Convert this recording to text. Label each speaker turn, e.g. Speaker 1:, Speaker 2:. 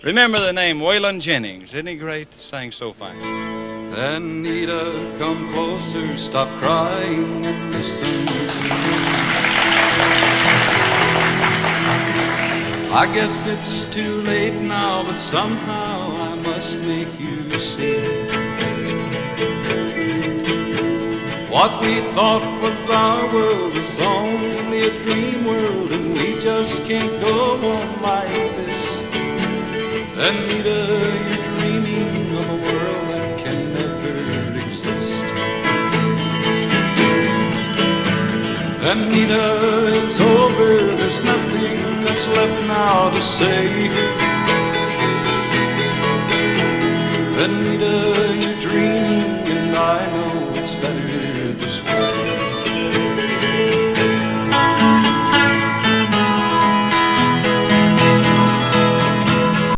Speaker 1: Remember the name Waylon Jennings. Isn't he great? Sang so fine.
Speaker 2: Anita, come closer, stop crying and listen to me. I guess it's too late now, but somehow I must make you see. What we thought was our world is only a dream world, and we just can't go on like this. Anita, you're dreaming of a world that can never exist. Anita, it's over, there's nothing that's left now to say. Anita,